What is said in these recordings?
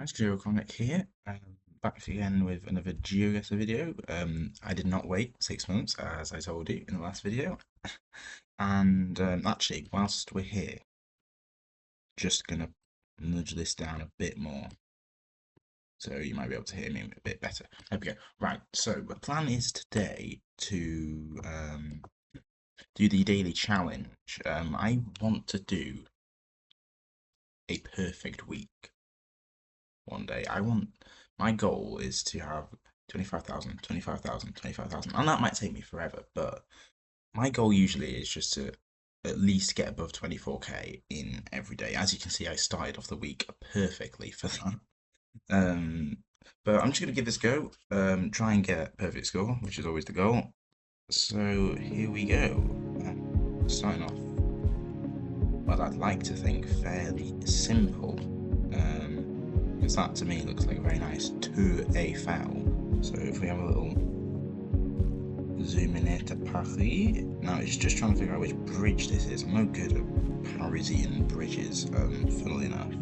Guys, Geoguessr here. Back again with another Geoguessr video. I did not wait 6 months, as I told you in the last video. And actually, whilst we're here, just gonna nudge this down a bit more, so you might be able to hear me a bit better. There we go. Right. So the plan is today to do the daily challenge. I want to do a perfect week. One day. My goal is to have 25,000, 25,000, 25,000, and that might take me forever, but my goal usually is just to at least get above 24k in every day. As you can see, I started off the week perfectly for that. But I'm just going to give this a go, try and get a perfect score, which is always the goal. So here we go. Starting off, well, I'd like to think fairly simple. Because that to me looks like a very nice tour Eiffel. So if we have a little zoom in here to Paris, now it's just trying to figure out which bridge this is. I'm no good at Parisian bridges, funnily enough.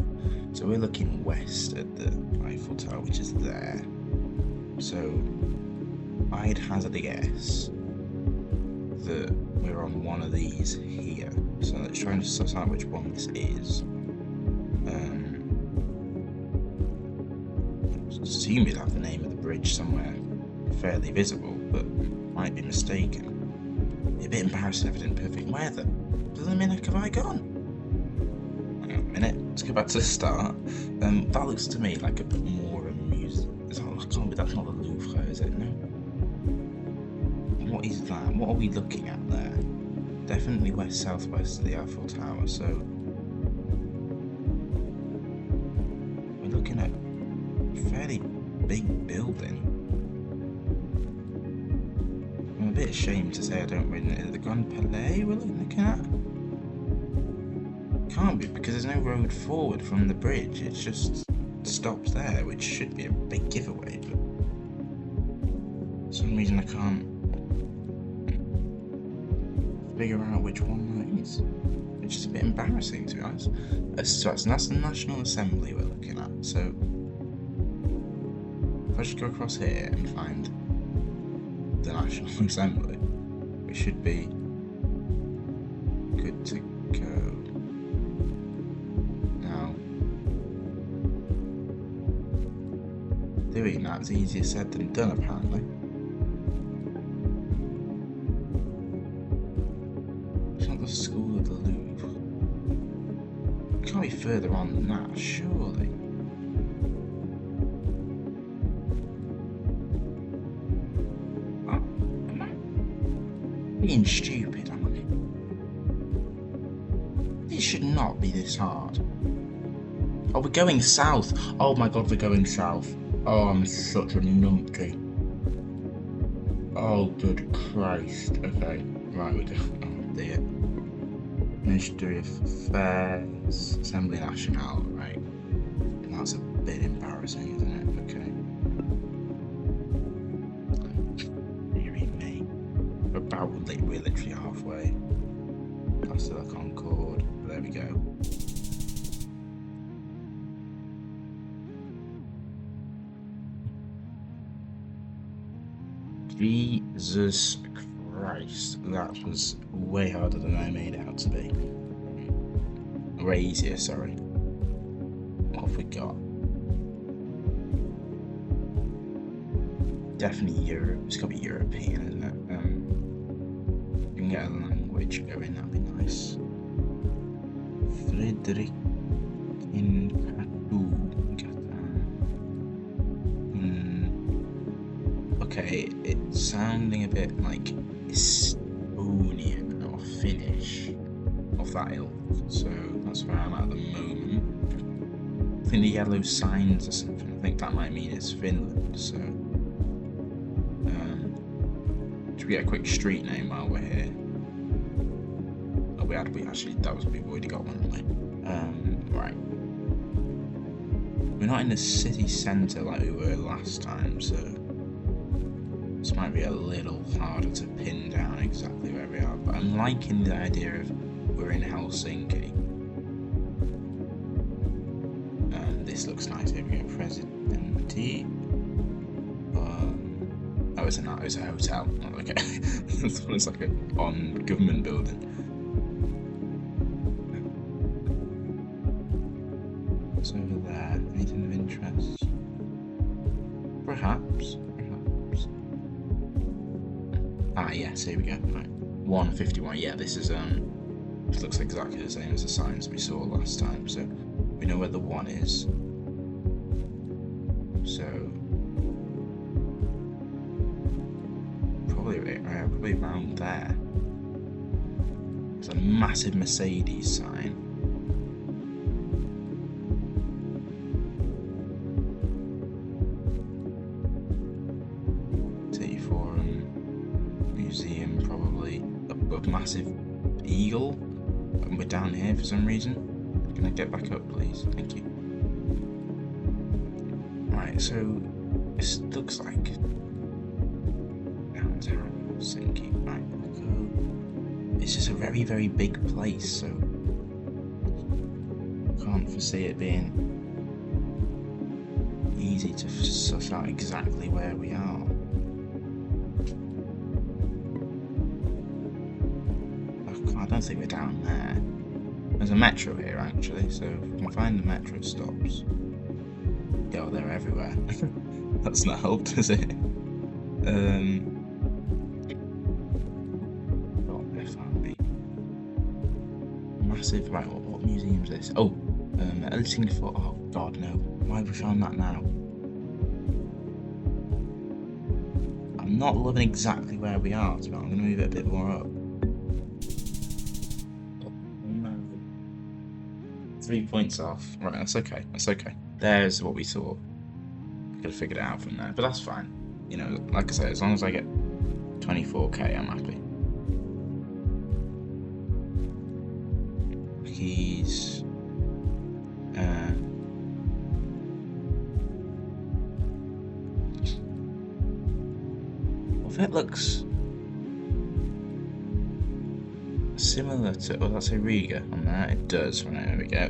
So we're looking west at the Eiffel Tower, which is there. So I'd hazard a guess that we're on one of these here. So let's try and suss out which one this is. Assume you'd have the name of the bridge somewhere fairly visible, but might be mistaken. It'd be a bit embarrassing if I didn't perfect. Where the minute have I gone? Hang on a minute, let's go back to the start. That looks to me like a bit more amusing. That's not the Louvre, is it? No. What is that? What are we looking at there? Definitely west-southwest of the Eiffel Tower, so we're looking at fairly big building. I'm a bit ashamed to say I don't really know. The Grand Palais we're looking at? Can't be, because there's no road forward from the bridge. It just stops there, which should be a big giveaway, but for some reason I can't figure out which one that is. Which is a bit embarrassing, to be honest. So that's the National Assembly we're looking at, so if I just go across here and find the National Assembly, we should be good to go. Now, doing that's easier said than done, apparently. It's not the School of the Louvre. It can't be further on than that, surely. Being stupid, am I? It should not be this hard. Oh, we're going south. Oh my god, we're going south. Oh, I'm such a numpty. Oh, good Christ. Okay, right, we're going. Oh dear. Ministry of Affairs, Assembly Nationale, right. And that's a bit embarrassing, isn't it? Okay. We're literally halfway past the Concorde. There we go. Jesus Christ, that was way harder than I made it out to be. Way easier, sorry. What have we got? Definitely Europe. It's got to be European, isn't it? Get a language going, that'd be nice. Frederick in Okay, it's sounding a bit like Estonian or Finnish of that ilk, so that's where I'm at the moment. I think the yellow signs or something, I think that might mean it's Finland, so should we get a quick street name while we're here? Oh, we've already got one, haven't we? Right. We're not in the city centre like we were last time, so this might be a little harder to pin down exactly where we are, but I'm liking the idea of we're in Helsinki. this looks nice. Here we go, President T. Oh, it's a hotel. Oh, okay. This one is like a government building. What's over there? Anything of interest? Perhaps. Ah, yes, here we go. Right. 151. Yeah, this is it looks exactly the same as the signs we saw last time, so we know where the 1 is. So probably around there. There's a massive Mercedes sign. Museum, probably a massive eagle, and we're down here for some reason. Can I get back up, please? Thank you. Right, so this looks like downtown Helsinki. Right, so it's just a very, very big place, so can't foresee it being easy to suss out exactly where we are. I don't think we're down there. There's a metro here actually, so if we can find the metro stops. Yeah, well, they're everywhere. That's not helped, is it? FRB. Massive. Right, what museum is this? Oh, Helsinki Fort. Oh God, no. Why have we found that now? I'm not loving exactly where we are, so I'm going to move it a bit more up. 3 points off. Right, that's okay. That's okay. There's what we thought. I could have figured it out from there, but that's fine. You know, like I say, as long as I get 24k, I'm happy. Keys. Well, that looks similar to, oh, that's a Riga on there. It does. Right, there we go.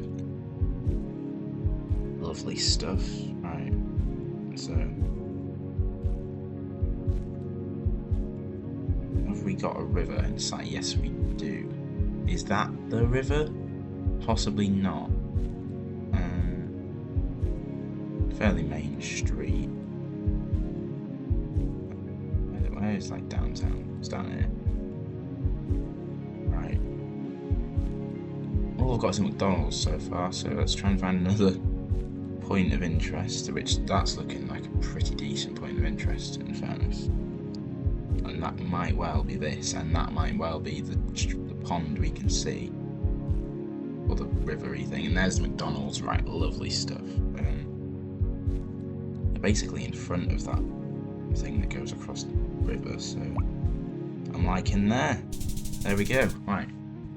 Lovely stuff. Right, so have we got a river in sight? Yes, we do. Is that the river? Possibly not. Fairly main street. Where is like downtown? It's down here. Right. All I've got is a McDonald's so far, so let's try and find another point of interest, which that's looking like a pretty decent point of interest in fairness. And that might well be this, and that might well be the pond we can see. Or the rivery thing, and there's the McDonald's, right, lovely stuff. They're basically in front of that thing that goes across the river, so I'm liking there. There we go, right.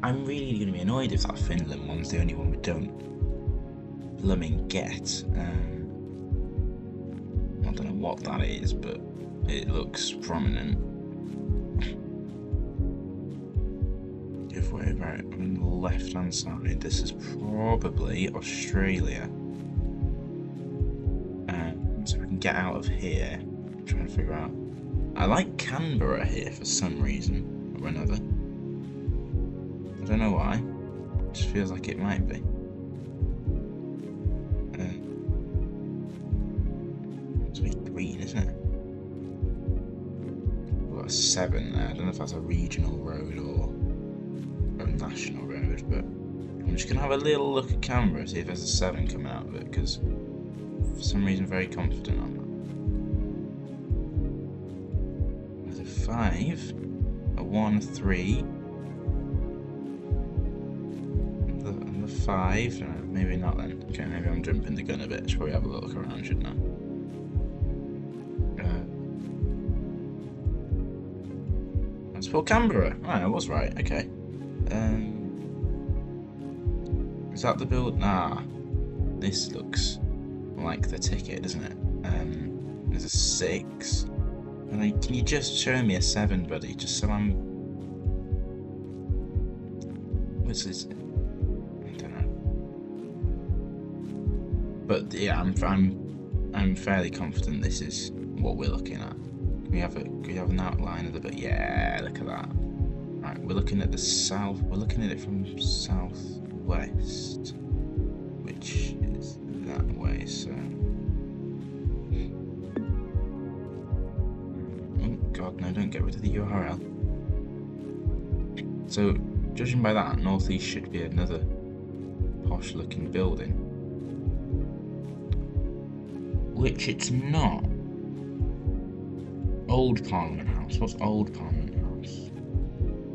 I'm really going to be annoyed if that Finland one's the only one we don't blooming get. I don't know what that is, but it looks prominent. Give way right on the left hand side. This is probably Australia. So we can get out of here. I'm trying to figure out. I like Canberra here for some reason or another. I don't know why. It just feels like it might be. It's a bit green, isn't it? We've got a 7 there. I don't know if that's a regional road or a national road, but I'm just going to have a little look at Canberra, see if there's a 7 coming out of it, because for some reason very confident on that. There's a 5, a 1, a 3, and the 5, no, maybe not then. Okay, maybe I'm jumping the gun a bit. Should probably have a look around, shouldn't I? Let's put Canberra. Right, I was right. Okay. Is that the build? Nah. This looks like the ticket, doesn't it? There's a 6. And then, can you just show me a 7, buddy? Just so I'm. What's this? I don't know. But yeah, I'm fairly confident this is what we're looking at. Can we have an outline of the bit? Yeah, look at that. Right, we're looking at the south. We're looking at it from southwest, which is that way. So, oh God, no! Don't get rid of the URL. So, judging by that, northeast should be another posh-looking building, which it's not. Old Parliament House. What's Old Parliament House?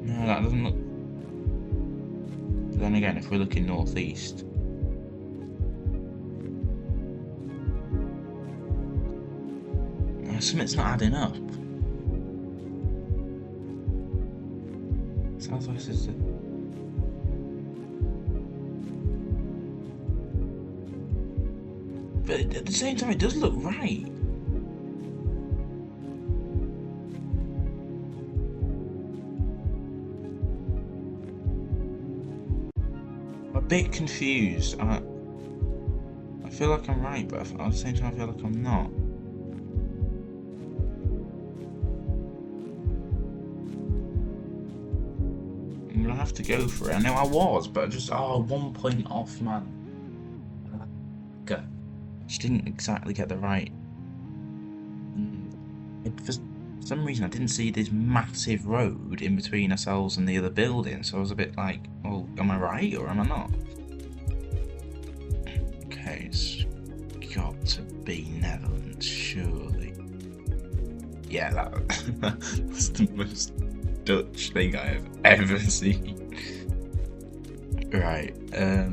No, that doesn't look. But then again, if we're looking northeast, something's not adding up. Southwest is the. But at the same time, it does look right. I'm a bit confused. I feel like I'm right, but at the same time, I feel like I'm not. I'm gonna have to go for it. I know I was, but just 1 point off, man. Just didn't exactly get the right. For some reason, I didn't see this massive road in between ourselves and the other building, so I was a bit like, well, am I right or am I not? Okay, it's got to be Netherlands, surely. Yeah, that's the most Dutch thing I have ever seen. Right, I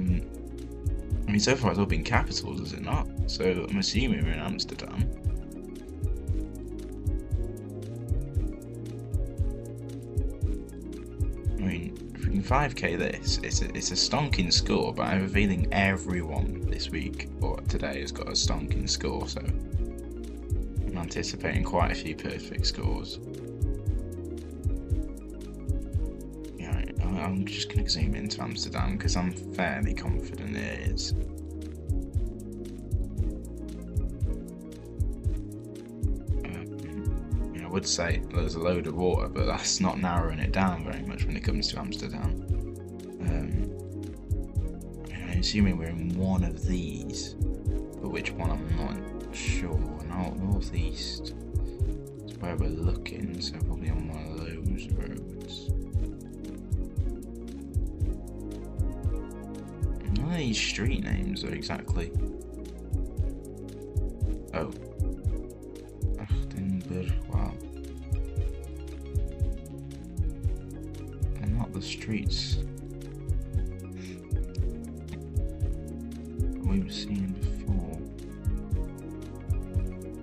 mean, so far it's all been capitals, is it not? So I'm assuming we're in Amsterdam. I mean, if we can 5k this, it's a stonking score, but I have a feeling everyone this week, or today, has got a stonking score, so I'm anticipating quite a few perfect scores. I'm just going to zoom into Amsterdam because I'm fairly confident it is. I would say there's a load of water, but that's not narrowing it down very much when it comes to Amsterdam. I'm assuming we're in one of these, but which one I'm not sure. No, northeast is where we're looking, so probably on one of those roads. None of these street names are exactly. Oh. Wow. And not the streets we've seen before.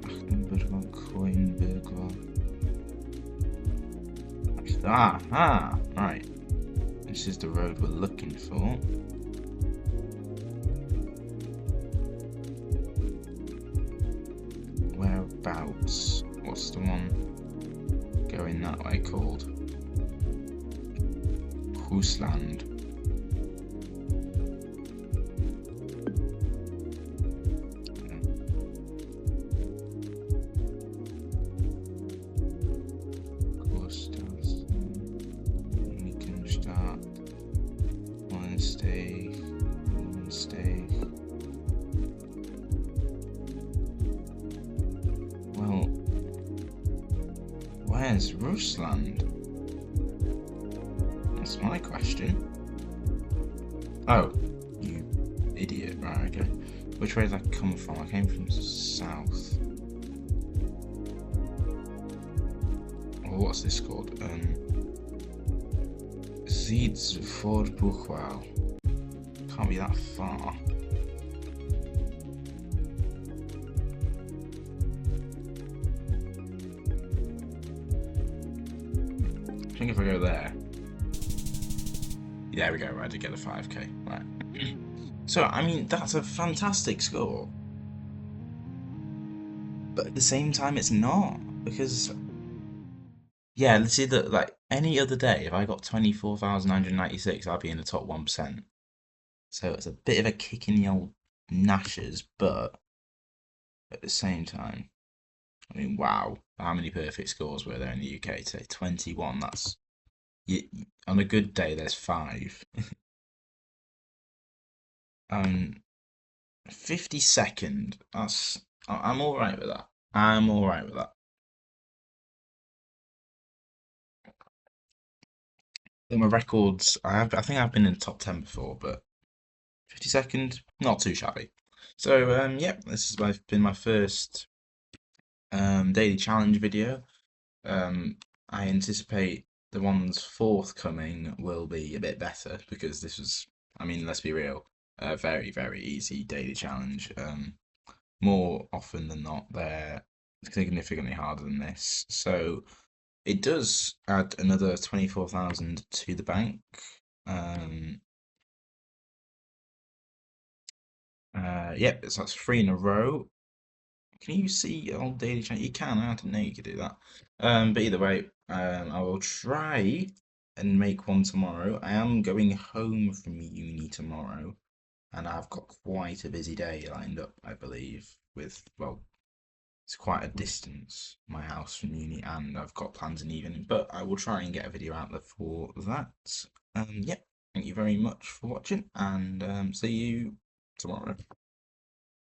Achtenburgwal, Coinburgwal. Right. This is the road we're looking for. Whereabouts? What's the one going that way called? Hoosland. Well, where's Rusland? That's my question. Oh, you idiot. Right, okay. Which way did I come from? I came from south. Oh, what's this called? Zietsvoorbuchwal. Can't be that far. I think if I go there. There we go, right, I did get a 5k. Right. So, I mean, that's a fantastic score. But at the same time, it's not. Because, yeah, let's see that, like, any other day, if I got 24,996, I'd be in the top 1%. So it's a bit of a kick in the old Nashers, but at the same time, I mean, wow, how many perfect scores were there in the UK today? 21. That's you, on a good day. There's five. Um, 52nd. I'm all right with that. I'm all right with that. My records, I think I've been in the top 10 before, but 52nd, not too shabby. So yeah, this has been my first daily challenge video. I anticipate the ones forthcoming will be a bit better because this was, I mean, let's be real, a very, very easy daily challenge. More often than not, they're significantly harder than this. So it does add another 24,000 to the bank. Um, yeah, so that's three in a row. Can you see old daily challenge? You can. I didn't know you could do that. But either way, I will try and make one tomorrow. I am going home from uni tomorrow, and I've got quite a busy day lined up, I believe, with, well, it's quite a distance, my house from uni, and I've got plans in the evening, but I will try and get a video out there for that. Yeah, thank you very much for watching, and see you tomorrow.